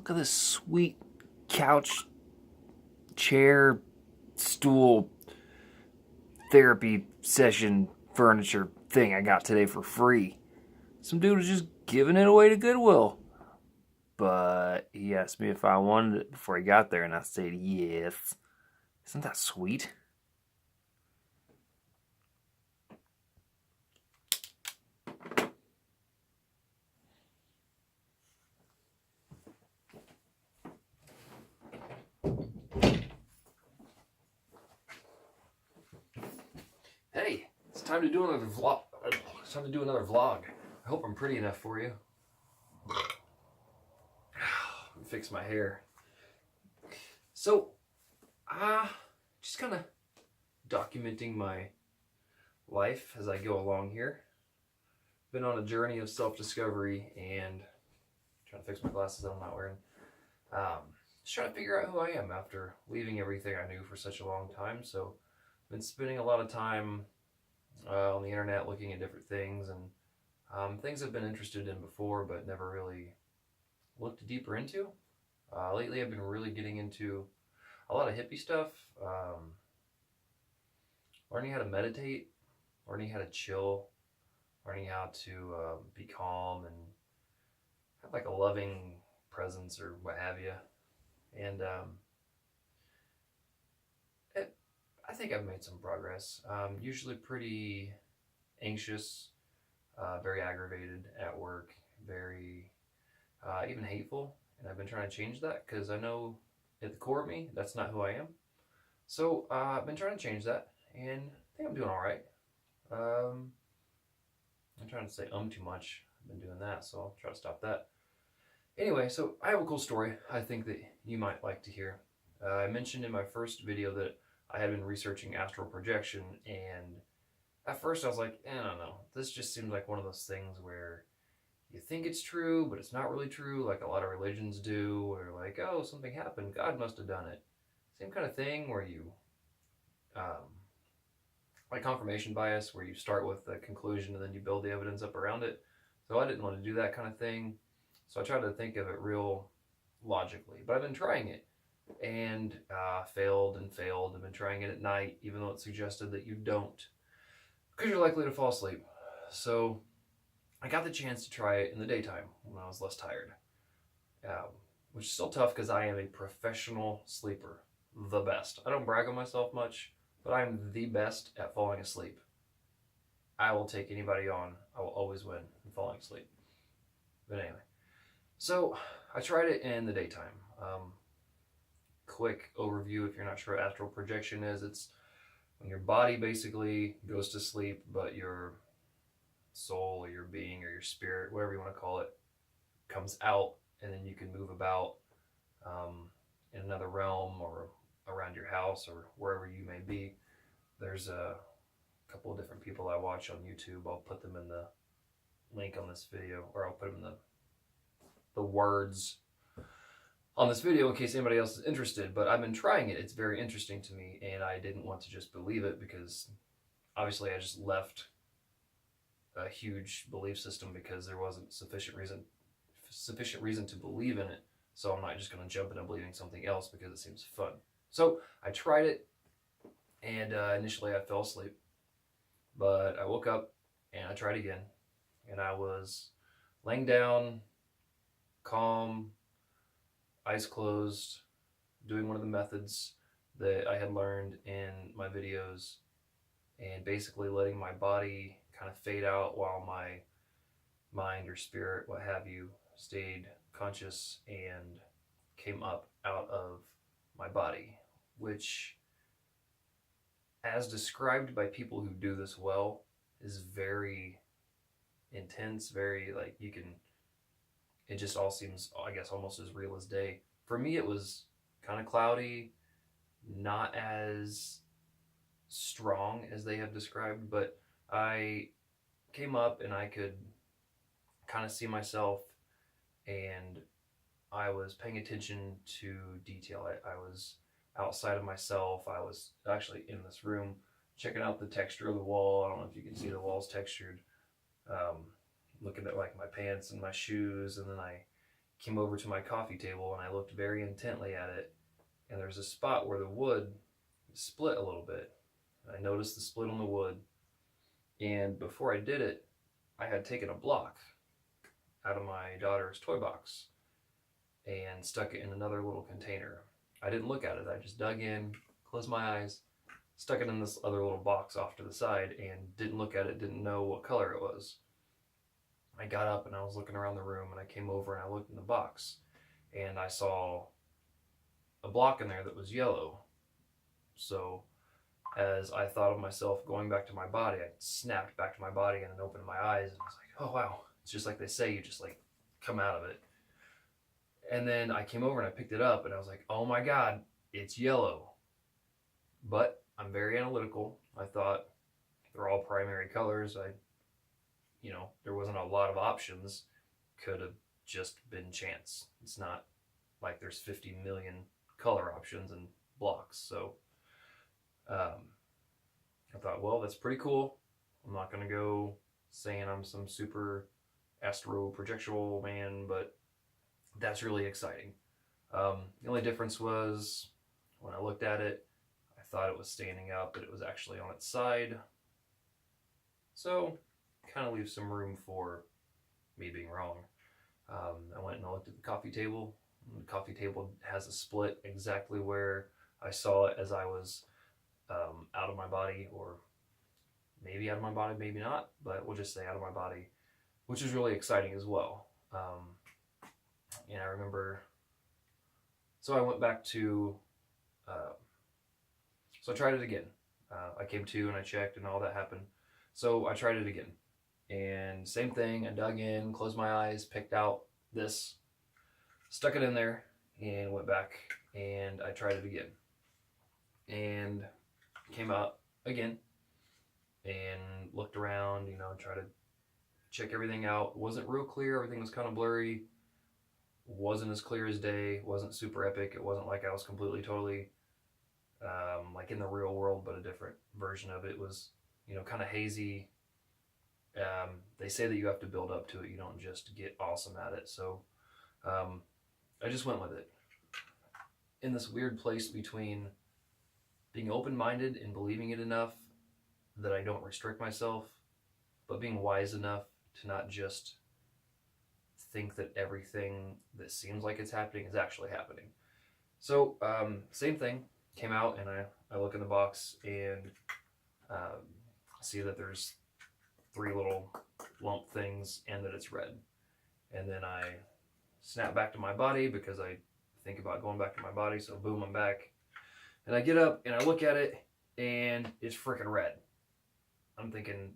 Look at this sweet couch, chair, stool, therapy session furniture thing I got today for free. Some dude was just giving it away to Goodwill. But he asked me if I wanted it before he got there, and I said yes. Isn't that sweet? Hey, it's time to do another vlog. I hope I'm pretty enough for you. Fix my hair. So, just kind of documenting my life as I go along here. Been on a journey of self-discovery and trying to fix my glasses that I'm not wearing. Just trying to figure out who I am after leaving everything I knew for such a long time. So, been spending a lot of time on the internet looking at different things and things I've been interested in before but never really looked deeper into. Lately I've been really getting into a lot of hippie stuff, learning how to meditate, learning how to chill, learning how to be calm and have like a loving presence or what have you. And I think I've made some progress. Usually pretty anxious, very aggravated at work, very even hateful. And I've been trying to change that because I know at the core of me, that's not who I am. So I've been trying to change that, and I think I'm doing all right. I'm trying to say too much. I've been doing that, so I'll try to stop that. Anyway, so I have a cool story I think that you might like to hear. I mentioned in my first video that I had been researching astral projection, and at first I was like, I don't know. This just seems like one of those things where you think it's true, but it's not really true, like a lot of religions do, or like, oh, something happened, God must have done it. Same kind of thing where you, like confirmation bias, where you start with the conclusion and then you build the evidence up around it. So I didn't want to do that kind of thing. So I tried to think of it real logically, but I've been trying it and failed and failed. I've been trying it at night, even though it suggested that you don't, because you're likely to fall asleep. So I got the chance to try it in the daytime when I was less tired, which is still tough because I am a professional sleeper, the best. I don't brag on myself much, but I'm the best at falling asleep. I will take anybody on. I will always win in falling asleep. But anyway, so I tried it in the daytime. Quick overview if you're not sure what astral projection is. It's when your body basically goes to sleep, but your soul or your being or your spirit, whatever you want to call it, comes out, and then you can move about in another realm or around your house or wherever you may be. There's a couple of different people I watch on YouTube. I'll put them in the link on this video, or I'll put them in the words on this video in case anybody else is interested. But I've been trying it. It's very interesting to me, and I didn't want to just believe it because obviously I just left a huge belief system because there wasn't sufficient reason to believe in it. So I'm not just going to jump into believing something else because it seems fun. So I tried it, and initially I fell asleep, but I woke up and I tried again, and I was laying down, calm, eyes closed, doing one of the methods that I had learned in my videos, and basically letting my body kind of fade out while my mind or spirit, what have you, stayed conscious and came up out of my body, which, as described by people who do this well, is very intense, very like it just all seems, I guess, almost as real as day. For me, it was kind of cloudy, not as strong as they have described, but I came up and I could kind of see myself, and I was paying attention to detail. I was outside of myself. I was actually in this room checking out the texture of the wall. I don't know if you can see the walls textured. Looking at like my pants and my shoes, and then I came over to my coffee table and I looked very intently at it, and there's a spot where the wood split a little bit. I noticed the split on the wood, and before I did it, I had taken a block out of my daughter's toy box and stuck it in another little container. I didn't look at it. I just dug in, closed my eyes, stuck it in this other little box off to the side, and didn't look at it, didn't know what color it was. I got up and I was looking around the room, and I came over and I looked in the box, and I saw a block in there that was yellow. So as I thought of myself going back to my body, I snapped back to my body and then opened my eyes, and I was like, oh wow, it's just like they say, you just like come out of it. And then I came over and I picked it up and I was like, oh my God, it's yellow. But I'm very analytical. I thought they're all primary colors. There wasn't a lot of options. Could have just been chance. It's not like there's 50 million color options and blocks. So I thought, well, that's pretty cool. I'm not going to go saying I'm some super astral projectual man, but that's really exciting. The only difference was when I looked at it, I thought it was standing up, but it was actually on its side. So kind of leaves some room for me being wrong. I went and I looked at the coffee table. The coffee table has a split exactly where I saw it as I was out of my body, or maybe out of my body, maybe not, but we'll just say out of my body, which is really exciting as well. And I remember, so I went back to, so I tried it again. I came to and I checked and all that happened. So I tried it again. And same thing, I dug in, closed my eyes, picked out this, stuck it in there, and went back and I tried it again. And came out again and looked around, tried to check everything out. It wasn't real clear, everything was kind of blurry. Wasn't as clear as day, wasn't super epic. It wasn't like I was completely, totally like in the real world, but a different version of it. It was, kind of hazy. They say that you have to build up to it. You don't just get awesome at it. So I just went with it. In this weird place between being open-minded and believing it enough that I don't restrict myself, but being wise enough to not just think that everything that seems like it's happening is actually happening. So same thing, came out and I look in the box and see that there's 3 little lump things and that it's red. And then I snap back to my body because I think about going back to my body. So boom, I'm back. And I get up and I look at it and it's freaking red. I'm thinking,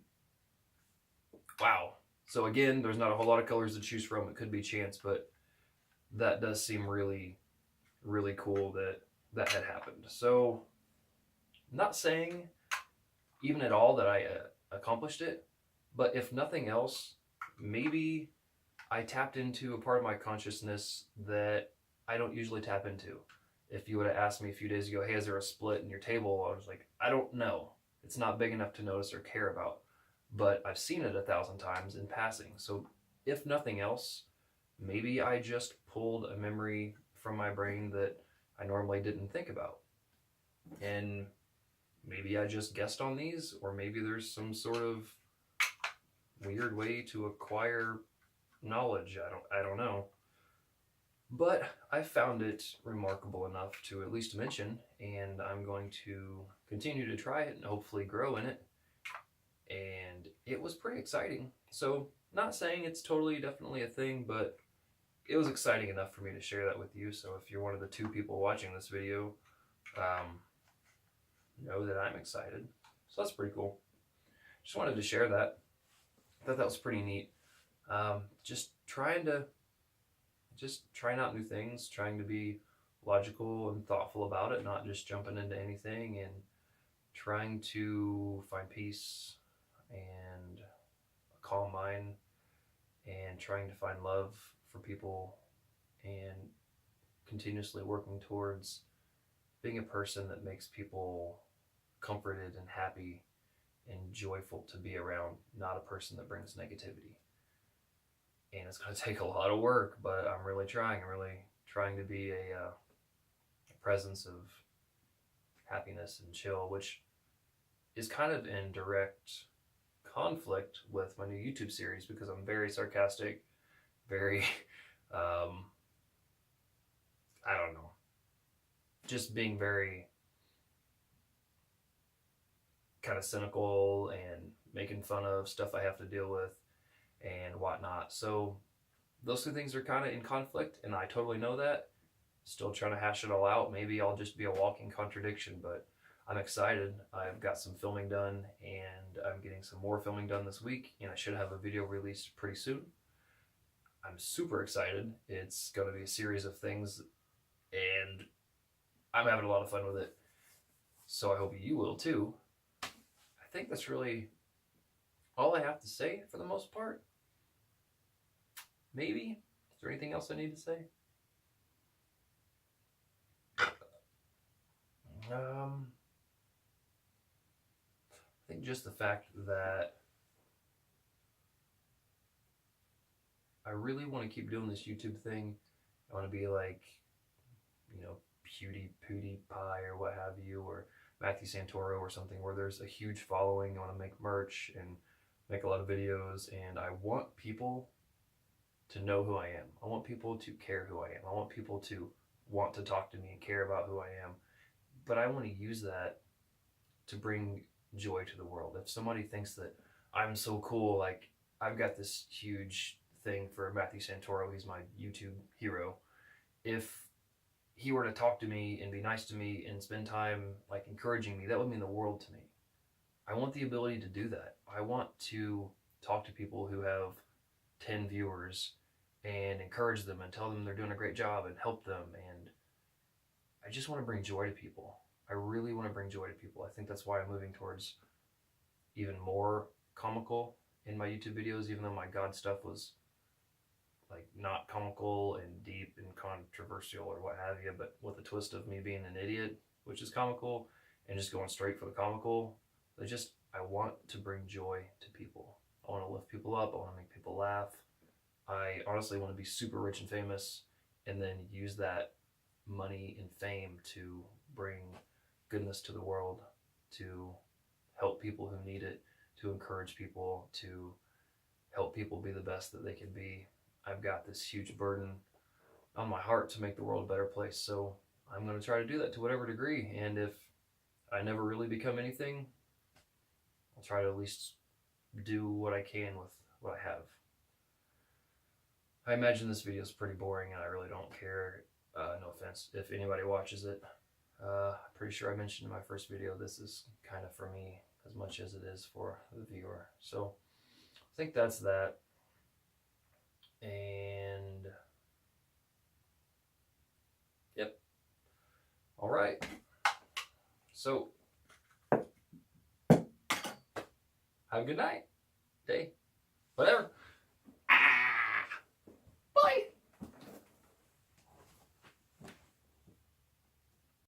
wow. So again, there's not a whole lot of colors to choose from. It could be chance, but that does seem really, really cool that had happened. So not saying even at all that I accomplished it, but if nothing else, maybe I tapped into a part of my consciousness that I don't usually tap into. If you would have asked me a few days ago, hey, is there a split in your table? I was like, I don't know. It's not big enough to notice or care about. But I've seen it 1,000 times in passing. So if nothing else, maybe I just pulled a memory from my brain that I normally didn't think about. And maybe I just guessed on these, or maybe there's some sort of weird way to acquire knowledge. I don't know. But I found it remarkable enough to at least mention, and I'm going to continue to try it and hopefully grow in it. And it was pretty exciting. So not saying it's totally definitely a thing, but it was exciting enough for me to share that with you. So if you're one of the 2 people watching this video, know that I'm excited. So that's pretty cool. Just wanted to share that. I thought that was pretty neat. Just trying out new things, trying to be logical and thoughtful about it, not just jumping into anything, and trying to find peace and a calm mind, and trying to find love for people, and continuously working towards being a person that makes people comforted and happy and joyful to be around, not a person that brings negativity. and it's going to take a lot of work, but I'm really trying. I'm really trying to be a presence of happiness and chill, which is kind of in direct conflict with my new YouTube series because I'm very sarcastic, very, I don't know, just being very kind of cynical and making fun of stuff I have to deal with and whatnot. So those two things are kind of in conflict, and I totally know that. Still trying to hash it all out. Maybe I'll just be a walking contradiction, but I'm excited. I've got some filming done, and I'm getting some more filming done this week, and I should have a video released pretty soon. I'm super excited. It's going to be a series of things, and I'm having a lot of fun with it. So I hope you will too. I think that's really all I have to say for the most part. Maybe. Is there anything else I need to say? I think just the fact that I really want to keep doing this YouTube thing. I want to be like, you know, PewDiePie or what have you, or Matthew Santoro or something where there's a huge following. I want to make merch and make a lot of videos, and I want people to know who I am. I want people to care who I am. I want people to want to talk to me and care about who I am. But I want to use that to bring joy to the world. If somebody thinks that I'm so cool, like I've got this huge thing for Matthew Santoro, he's my YouTube hero. If he were to talk to me and be nice to me and spend time like encouraging me, that would mean the world to me. I want the ability to do that. I want to talk to people who have 10 viewers and encourage them and tell them they're doing a great job and help them. And I just want to bring joy to people. I really want to bring joy to people. I think that's why I'm moving towards even more comical in my YouTube videos, even though my God stuff was like not comical and deep and controversial or what have you, but with a twist of me being an idiot, which is comical, and just going straight for the comical. I want to bring joy to people. I want to lift people up. I want to make people laugh. I honestly want to be super rich and famous and then use that money and fame to bring goodness to the world, to help people who need it, to encourage people, to help people be the best that they can be. I've got this huge burden on my heart to make the world a better place, so I'm going to try to do that to whatever degree. And if I never really become anything, I'll try to at least do what I can with what I have. I imagine this video is pretty boring, and I really don't care. No offense if anybody watches it. I'm pretty sure I mentioned in my first video, this is kind of for me as much as it is for the viewer. So I think that's that. And yep. All right. So have a good night, day, whatever.